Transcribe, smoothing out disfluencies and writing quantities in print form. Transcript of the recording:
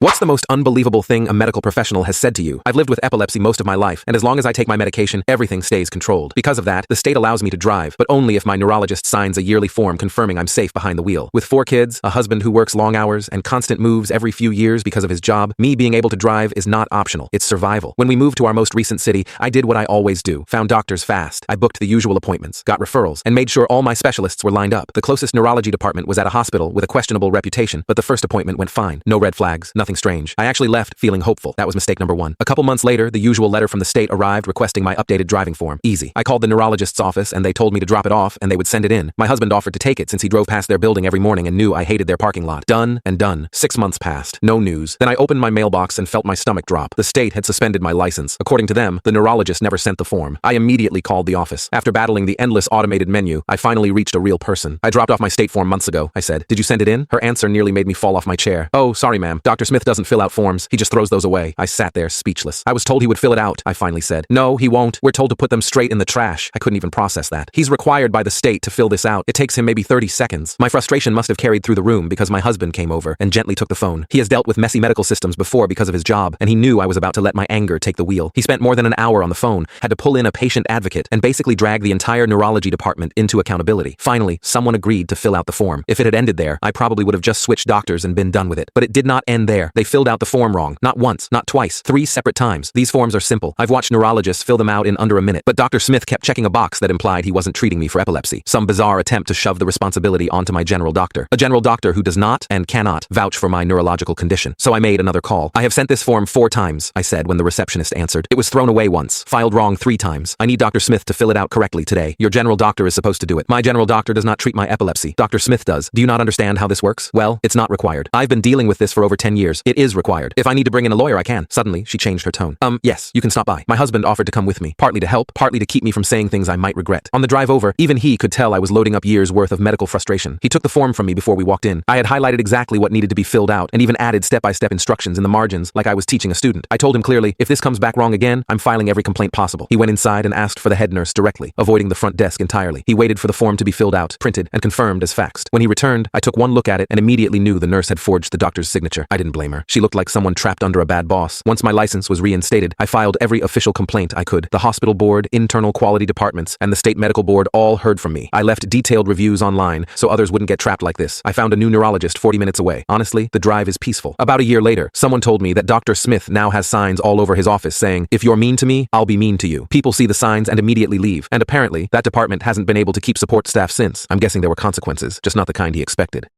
What's the most unbelievable thing a medical professional has said to you? I've lived with epilepsy most of my life, and as long as I take my medication, everything stays controlled. Because of that, the state allows me to drive, but only if my neurologist signs a yearly form confirming I'm safe behind the wheel. With 4 kids, a husband who works long hours, and constant moves every few years because of his job, me being able to drive is not optional. It's survival. When we moved to our most recent city, I did what I always do. Found doctors fast. I booked the usual appointments, got referrals, and made sure all my specialists were lined up. The closest neurology department was at a hospital with a questionable reputation, but the first appointment went fine. No red flags, nothing strange. I actually left feeling hopeful. That was mistake number 1. A couple months later, the usual letter from the state arrived requesting my updated driving form. Easy. I called the neurologist's office and they told me to drop it off and they would send it in. My husband offered to take it since he drove past their building every morning and knew I hated their parking lot. Done and done. 6 months passed. No news. Then I opened my mailbox and felt my stomach drop. The state had suspended my license. According to them, the neurologist never sent the form. I immediately called the office. After battling the endless automated menu, I finally reached a real person. I dropped off my state form months ago, I said. Did you send it in? Her answer nearly made me fall off my chair. Oh, sorry ma'am. Dr. Smith doesn't fill out forms. He just throws those away. I sat there speechless. I was told he would fill it out, I finally said. No, he won't. We're told to put them straight in the trash. I couldn't even process that. He's required by the state to fill this out. It takes him maybe 30 seconds. My frustration must have carried through the room because my husband came over and gently took the phone. He has dealt with messy medical systems before because of his job, and he knew I was about to let my anger take the wheel. He spent more than an hour on the phone, had to pull in a patient advocate, and basically drag the entire neurology department into accountability. Finally, someone agreed to fill out the form. If it had ended there, I probably would have just switched doctors and been done with it. But it did not end there. They filled out the form wrong. Not once, not twice, 3 separate times. These forms are simple. I've watched neurologists fill them out in under a minute, but Dr. Smith kept checking a box that implied he wasn't treating me for epilepsy. Some bizarre attempt to shove the responsibility onto my general doctor. A general doctor who does not and cannot vouch for my neurological condition. So I made another call. I have sent this form 4 times, I said when the receptionist answered. It was thrown away once, filed wrong 3 times. I need Dr. Smith to fill it out correctly today. Your general doctor is supposed to do it. My general doctor does not treat my epilepsy. Dr. Smith does. Do you not understand how this works? Well, it's not required. I've been dealing with this for over 10 years. It is required. If I need to bring in a lawyer, I can. Suddenly, she changed her tone. Yes, you can stop by. My husband offered to come with me, partly to help, partly to keep me from saying things I might regret. On the drive over, even he could tell I was loading up years' worth of medical frustration. He took the form from me before we walked in. I had highlighted exactly what needed to be filled out and even added step-by-step instructions in the margins like I was teaching a student. I told him clearly, if this comes back wrong again, I'm filing every complaint possible. He went inside and asked for the head nurse directly, avoiding the front desk entirely. He waited for the form to be filled out, printed, and confirmed as faxed. When he returned, I took one look at it and immediately knew the nurse had forged the doctor's signature. I didn't blame her. She looked like someone trapped under a bad boss. Once my license was reinstated, I filed every official complaint I could. The hospital board, internal quality departments, and the state medical board all heard from me. I left detailed reviews online so others wouldn't get trapped like this. I found a new neurologist 40 minutes away. Honestly, the drive is peaceful. About a year later, someone told me that Dr. Smith now has signs all over his office saying, if you're mean to me, I'll be mean to you. People see the signs and immediately leave. And apparently, that department hasn't been able to keep support staff since. I'm guessing there were consequences, just not the kind he expected.